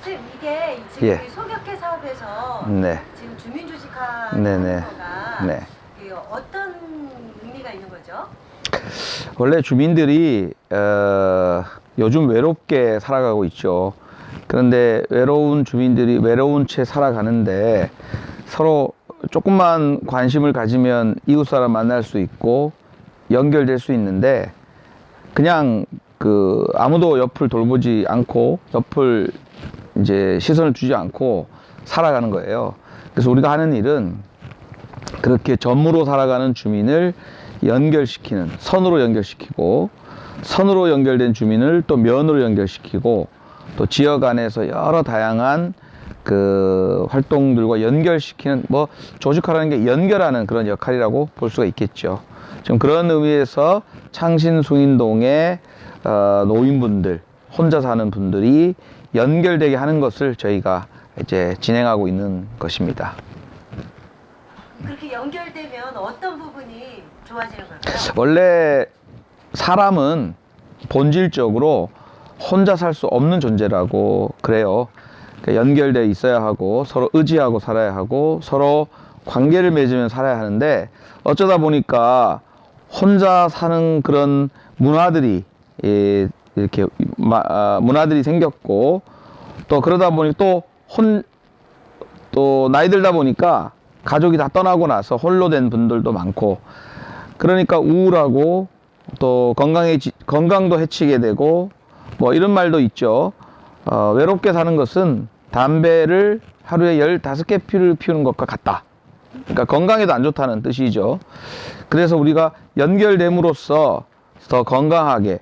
선생님, 이게 지금 예. 이 소격회 사업에서 네. 지금 주민조직화 네네. 하는 거가 네. 이 어떤 의미가 있는 거죠? 원래 주민들이 요즘 외롭게 살아가고 있죠. 그런데 외로운 주민들이 외로운 채 살아가는데 서로 조금만 관심을 가지면 이웃 사람 만날 수 있고 연결될 수 있는데 그냥 아무도 옆을 돌보지 않고 옆을 이제 시선을 주지 않고 살아가는 거예요. 그래서 우리가 하는 일은 그렇게 점으로 살아가는 주민을 연결시키는, 선으로 연결시키고, 선으로 연결된 주민을 또 면으로 연결시키고, 또 지역 안에서 여러 다양한 활동들과 연결시키는, 조직화라는 게 연결하는 그런 역할이라고 볼 수가 있겠죠. 지금 그런 의미에서 창신숭인동의 노인분들, 혼자 사는 분들이 연결되게 하는 것을 저희가 이제 진행하고 있는 것입니다. 그렇게 연결되면 어떤 부분이 좋아지는 걸까요? 원래 사람은 본질적으로 혼자 살 수 없는 존재라고 그래요. 그러니까 연결돼 있어야 하고 서로 의지하고 살아야 하고 서로 관계를 맺으면 살아야 하는데 어쩌다 보니까 혼자 사는 그런 문화들이 이렇게 문화들이 생겼고 또 그러다 보니 또 나이 들다 보니까 가족이 다 떠나고 나서 홀로 된 분들도 많고 그러니까 우울하고 또 건강도 해치게 되고 이런 말도 있죠. 외롭게 사는 것은 담배를 하루에 15개 피우는 것과 같다. 그러니까 건강에도 안 좋다는 뜻이죠. 그래서 우리가 연결됨으로써 더 건강하게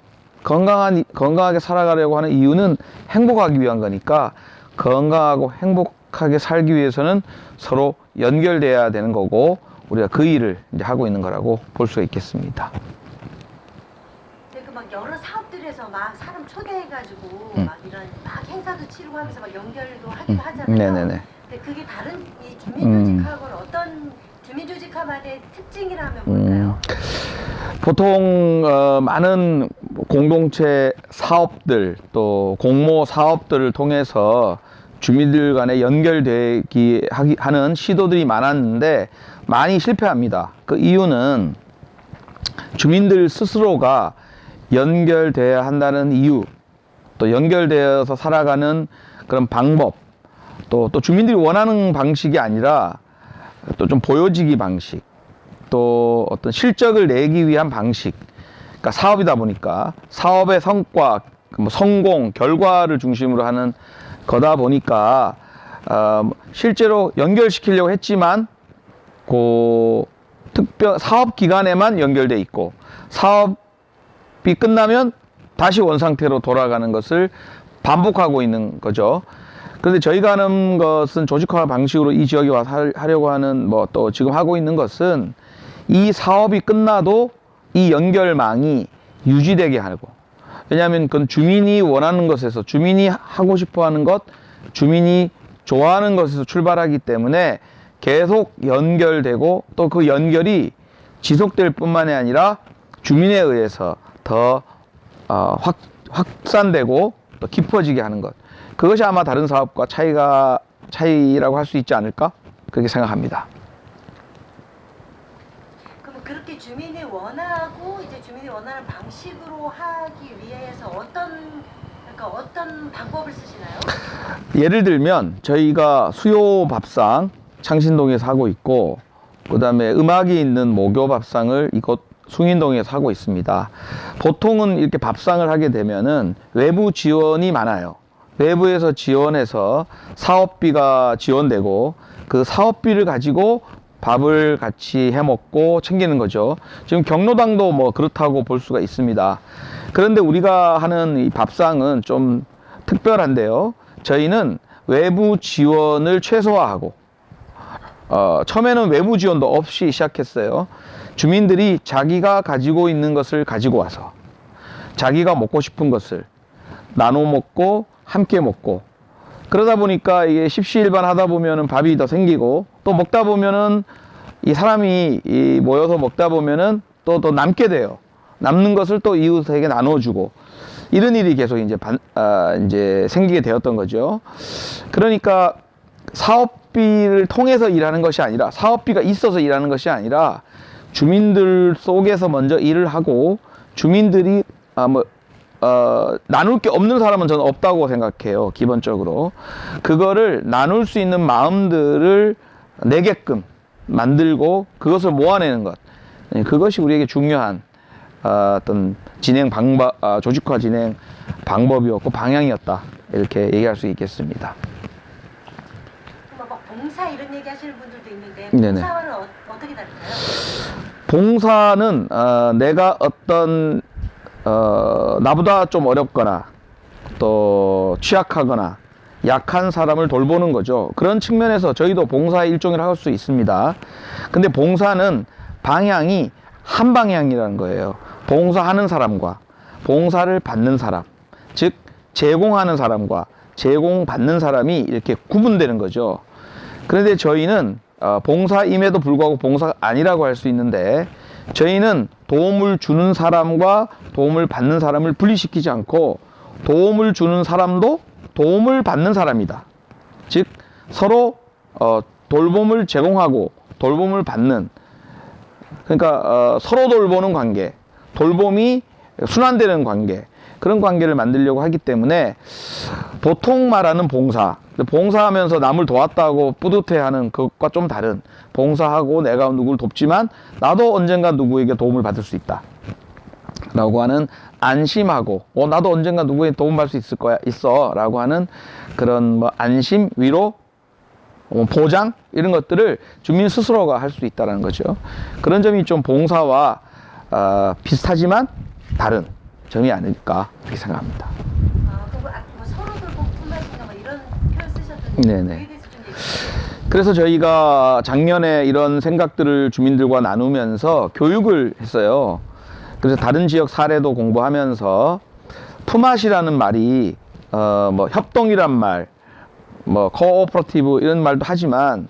살아가려고 하는 이유는 행복하기 위한 거니까 건강하고 행복하게 살기 위해서는 서로 연결돼야 되는 거고 우리가 그 일을 이제 하고 있는 거라고 볼 수가 있겠습니다. 근데 막 여러 사업들에서 막 사람 초대해가지고 막 이런 막 행사도 치르고 하면서 막 연결도 하기도 하잖아요. 네네네. 근데 그게 다른 이 주민조직하고는 어떤 주민조직화만의 특징이라면 뭘까요? 보통 많은 공동체 사업들 또 공모 사업들을 통해서 주민들 간에 연결되기 하는 시도들이 많았는데 많이 실패합니다. 그 이유는 주민들 스스로가 연결돼야 한다는 이유, 또 연결되어서 살아가는 그런 방법, 또 주민들이 원하는 방식이 아니라 또 좀 보여지기 방식, 또 어떤 실적을 내기 위한 방식, 그러니까 사업이다 보니까 사업의 성과, 성공, 결과를 중심으로 하는 거다 보니까 실제로 연결시키려고 했지만 특별 사업 기간에만 연결돼 있고 사업이 끝나면 다시 원상태로 돌아가는 것을 반복하고 있는 거죠. 그런데 저희가 하는 것은 조직화 방식으로 이 지역에 와서 하려고 하는 또 지금 하고 있는 것은 이 사업이 끝나도 이 연결망이 유지되게 하고, 왜냐하면 그건 주민이 원하는 것에서, 주민이 하고 싶어 하는 것, 주민이 좋아하는 것에서 출발하기 때문에 계속 연결되고 또 그 연결이 지속될 뿐만이 아니라 주민에 의해서 더 확산되고 또 깊어지게 하는 것. 그것이 아마 다른 사업과 차이라고 할 수 있지 않을까? 그렇게 생각합니다. 그럼 그렇게 주민이 원하고 이제 주민이 원하는 방식으로 하기 위해서 어떤 방법을 쓰시나요? 예를 들면 저희가 수요 밥상 창신동에서 하고 있고 그 다음에 음악이 있는 모교 밥상을 이곳 숭인동에서 하고 있습니다. 보통은 이렇게 밥상을 하게 되면은 외부 지원이 많아요. 외부에서 지원해서 사업비가 지원되고 그 사업비를 가지고 밥을 같이 해 먹고 챙기는 거죠. 지금 경로당도 그렇다고 볼 수가 있습니다. 그런데 우리가 하는 이 밥상은 좀 특별한데요. 저희는 외부 지원을 최소화하고 처음에는 외부 지원도 없이 시작했어요. 주민들이 자기가 가지고 있는 것을 가지고 와서 자기가 먹고 싶은 것을 나눠 먹고 함께 먹고 그러다 보니까 이게 십시일반 하다 보면은 밥이 더 생기고 또 먹다 보면은 이 사람이 모여서 먹다 보면은 또 남게 돼요. 남는 것을 또 이웃에게 나눠주고 이런 일이 계속 이제 생기게 되었던 거죠. 그러니까 사업비를 통해서 일하는 것이 아니라, 사업비가 있어서 일하는 것이 아니라, 주민들 속에서 먼저 일을 하고, 주민들이 나눌 게 없는 사람은 저는 없다고 생각해요. 기본적으로 그거를 나눌 수 있는 마음들을 내게끔 만들고 그것을 모아내는 것, 그것이 우리에게 중요한 어떤 진행 방법, 조직화 진행 방법이었고 방향이었다, 이렇게 얘기할 수 있겠습니다. 막 봉사 이런 얘기 하시는 분들도 있는데, 네네. 봉사와는 어떻게 다른가요? 봉사는 내가 어떤 나보다 좀 어렵거나 또 취약하거나 약한 사람을 돌보는 거죠. 그런 측면에서 저희도 봉사의 일종이라고 할 수 있습니다. 근데 봉사는 방향이 한 방향이라는 거예요. 봉사하는 사람과 봉사를 받는 사람, 즉 제공하는 사람과 제공받는 사람이 이렇게 구분되는 거죠. 그런데 저희는 봉사임에도 불구하고 봉사가 아니라고 할 수 있는데, 저희는 도움을 주는 사람과 도움을 받는 사람을 분리시키지 않고 도움을 주는 사람도 도움을 받는 사람이다. 즉 서로 돌봄을 제공하고 돌봄을 받는, 그러니까 서로 돌보는 관계, 돌봄이 순환되는 관계, 그런 관계를 만들려고 하기 때문에 보통 말하는 봉사하면서 남을 도왔다고 뿌듯해하는 그것과 좀 다른, 봉사하고 내가 누구를 돕지만 나도 언젠가 누구에게 도움을 받을 수 있다 라고 하는 안심하고, 나도 언젠가 누구에게 도움받을 수 있을 거야, 있어 라고 하는 그런 안심, 위로, 보장, 이런 것들을 주민 스스로가 할 수 있다는 거죠. 그런 점이 좀 봉사와 비슷하지만 다른 점이 아닐까, 그렇게 생각합니다. 서로 돌봄 품앗인가 이런 표현 쓰셨던데, 네네. 그에 대해서 좀 얘기해 주세요. 그래서 저희가 작년에 이런 생각들을 주민들과 나누면서 교육을 했어요. 그래서 다른 지역 사례도 공부하면서 품앗이라는 말이 협동이란 말, 코오퍼레이티브 이런 말도 하지만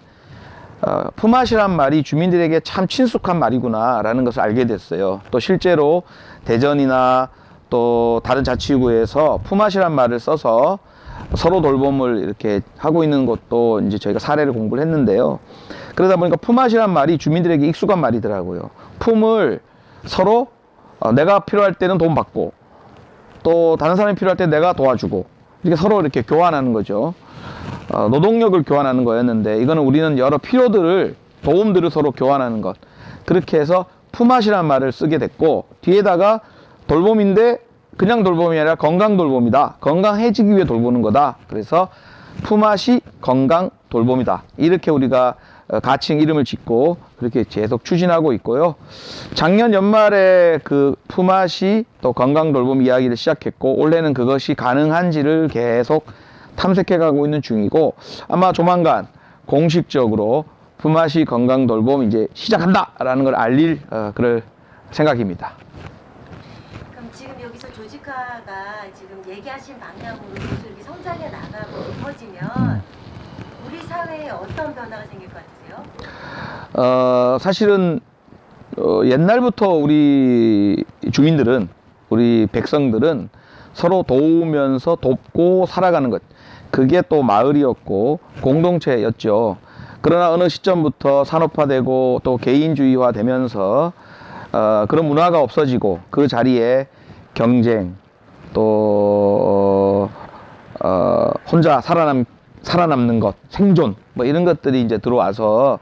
품앗이란 말이 주민들에게 참 친숙한 말이구나라는 것을 알게 됐어요. 또 실제로 대전이나 또 다른 자치구에서 품앗이란 말을 써서 서로 돌봄을 이렇게 하고 있는 것도 이제 저희가 사례를 공부를 했는데요. 그러다 보니까 품앗이란 말이 주민들에게 익숙한 말이더라고요. 품을 서로 내가 필요할 때는 도움받고 또 다른 사람이 필요할 때 내가 도와주고, 이렇게 서로 이렇게 교환하는 거죠. 노동력을 교환하는 거였는데, 이거는 우리는 여러 필요들을, 도움들을 서로 교환하는 것, 그렇게 해서 품앗이란 말을 쓰게 됐고, 뒤에다가 돌봄인데 그냥 돌봄이 아니라 건강 돌봄이다, 건강해지기 위해 돌보는 거다, 그래서 품앗이 건강 돌봄이다, 이렇게 우리가 가칭 이름을 짓고 그렇게 계속 추진하고 있고요. 작년 연말에 그 품앗이 또 건강 돌봄 이야기를 시작했고, 올해는 그것이 가능한지를 계속 탐색해 가고 있는 중이고, 아마 조만간 공식적으로 품앗이 건강 돌봄 이제 시작한다라는 걸 알릴 그럴 생각입니다. 그럼 지금 여기서 조직화가 지금 얘기하신 방향으로 계속 이렇게 성장해 나가고 깊어지면 우리 사회에 어떤 변화가 생길 것 같으세요? 사실은 옛날부터 우리 주민들은, 우리 백성들은 서로 도우면서 돕고 살아가는 것, 그게 또 마을이었고 공동체였죠. 그러나 어느 시점부터 산업화되고 또 개인주의화 되면서 그런 문화가 없어지고, 그 자리에 경쟁, 또 혼자 살아남는 것, 생존, 이런 것들이 이제 들어와서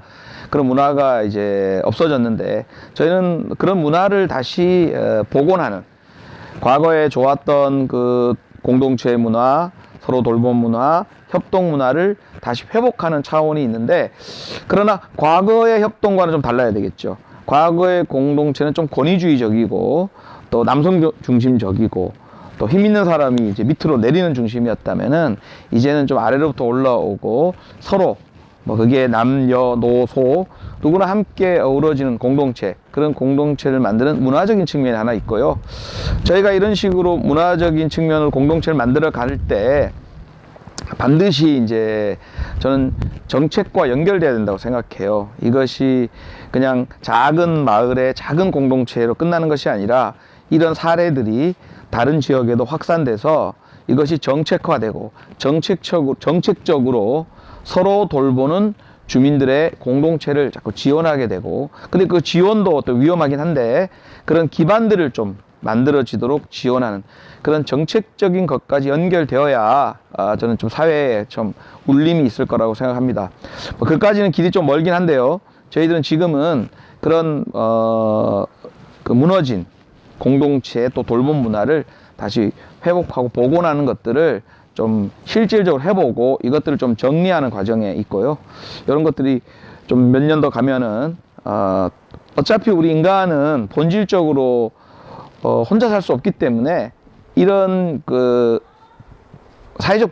그런 문화가 이제 없어졌는데, 저희는 그런 문화를 다시 복원하는, 과거에 좋았던 그 공동체 문화, 서로 돌봄 문화, 협동 문화를 다시 회복하는 차원이 있는데, 그러나 과거의 협동과는 좀 달라야 되겠죠. 과거의 공동체는 좀 권위주의적이고 또 남성 중심적이고 또 힘 있는 사람이 이제 밑으로 내리는 중심이었다면은, 이제는 좀 아래로부터 올라오고 서로 그게 남녀 노소 누구나 함께 어우러지는 공동체, 그런 공동체를 만드는 문화적인 측면이 하나 있고요. 저희가 이런 식으로 문화적인 측면을, 공동체를 만들어 갈 때 반드시 이제 저는 정책과 연결돼야 된다고 생각해요. 이것이 그냥 작은 마을의 작은 공동체로 끝나는 것이 아니라, 이런 사례들이 다른 지역에도 확산돼서 이것이 정책화되고 정책적으로 서로 돌보는 주민들의 공동체를 자꾸 지원하게 되고, 근데 그 지원도 또 위험하긴 한데 그런 기반들을 좀 만들어지도록 지원하는 그런 정책적인 것까지 연결되어야 저는 좀 사회에 좀 울림이 있을 거라고 생각합니다. 뭐 그까지는 길이 좀 멀긴 한데요. 저희들은 지금은 그런 그 무너진 공동체 또 돌봄 문화를 다시 회복하고 복원하는 것들을 좀 실질적으로 해보고 이것들을 좀 정리하는 과정에 있고요. 이런 것들이 좀 몇 년 더 가면은 어차피 우리 인간은 본질적으로 혼자 살 수 없기 때문에 이런 그 사회적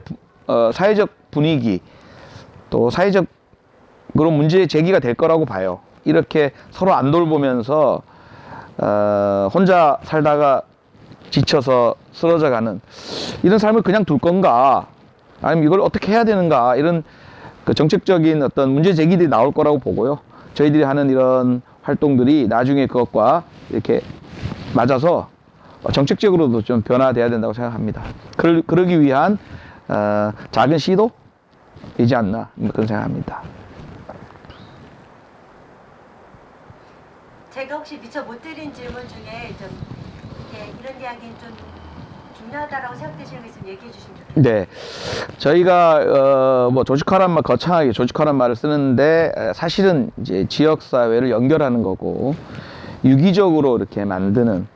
분위기 또 사회적 그런 문제 제기가 될 거라고 봐요. 이렇게 서로 안 돌보면서 혼자 살다가 지쳐서 쓰러져가는 이런 삶을 그냥 둘 건가, 아니면 이걸 어떻게 해야 되는가, 이런 그 정책적인 어떤 문제 제기들이 나올 거라고 보고요. 저희들이 하는 이런 활동들이 나중에 그것과 이렇게 맞아서 정책적으로도 좀 변화돼야 된다고 생각합니다. 그러기 위한 작은 시도이지 않나, 그런 생각합니다. 제가 혹시 미처 못 드린 질문 중에 좀 이런 이야기는 좀 중요하다라고 생각되시는 거 있으면 얘기해 주시면 좋겠어요. 네, 저희가 뭐 조직화란 말, 거창하게 조직화란 말을 쓰는데 사실은 이제 지역 사회를 연결하는 거고, 유기적으로 이렇게 만드는,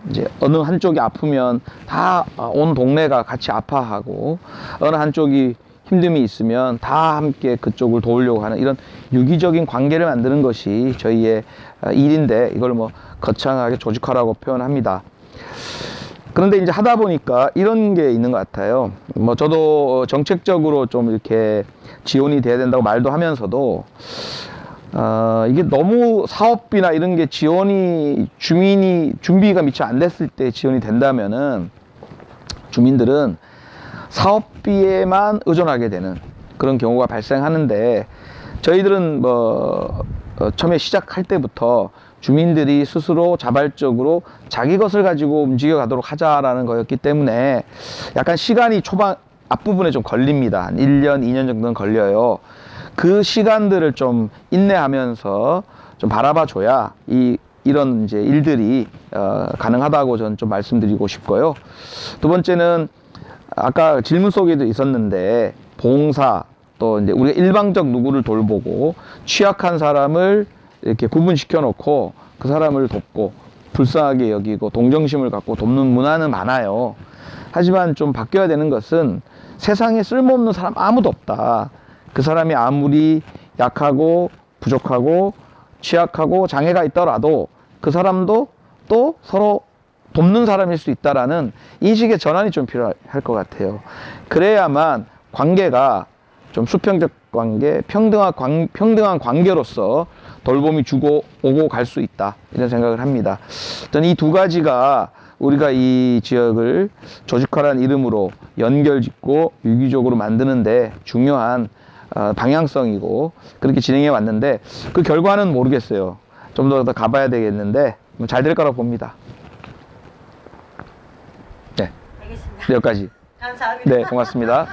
이제 어느 한쪽이 아프면 다 온 동네가 같이 아파하고, 어느 한쪽이 힘듦이 있으면 다 함께 그쪽을 도우려고 하는 이런 유기적인 관계를 만드는 것이 저희의 일인데, 이걸 뭐 거창하게 조직화라고 표현합니다. 그런데 이제 하다 보니까 이런 게 있는 것 같아요. 뭐 저도 정책적으로 좀 이렇게 지원이 돼야 된다고 말도 하면서도 이게 너무 사업비나 이런 게 주민이 준비가 미처 안 됐을 때 지원이 된다면은 주민들은 사업비에만 의존하게 되는 그런 경우가 발생하는데, 저희들은 뭐 처음에 시작할 때부터 주민들이 스스로 자발적으로 자기 것을 가지고 움직여 가도록 하자라는 거였기 때문에 약간 시간이 앞부분에 좀 걸립니다. 한 1년, 2년 정도는 걸려요. 그 시간들을 좀 인내하면서 좀 바라봐 줘야 이런 이제 일들이 가능하다고 저는 좀 말씀드리고 싶고요. 두 번째는 아까 질문 속에도 있었는데, 봉사, 또 이제 우리가 일방적 누구를 돌보고 취약한 사람을 이렇게 구분시켜 놓고 그 사람을 돕고 불쌍하게 여기고 동정심을 갖고 돕는 문화는 많아요. 하지만 좀 바뀌어야 되는 것은 세상에 쓸모없는 사람 아무도 없다. 그 사람이 아무리 약하고 부족하고 취약하고 장애가 있더라도 그 사람도 또 서로 돕는 사람일 수 있다라는 인식의 전환이 좀 필요할 것 같아요. 그래야만 관계가 좀 수평적 관계, 평등한 관계로서 돌봄이 주고 오고 갈 수 있다, 이런 생각을 합니다. 저는 이 두 가지가 우리가 이 지역을 조직화라는 이름으로 연결짓고 유기적으로 만드는데 중요한 방향성이고, 그렇게 진행해 왔는데 그 결과는 모르겠어요. 좀 더 가봐야 되겠는데 잘 될 거라고 봅니다. 네, 알겠습니다. 네, 여기까지. 감사합니다. 네, 고맙습니다.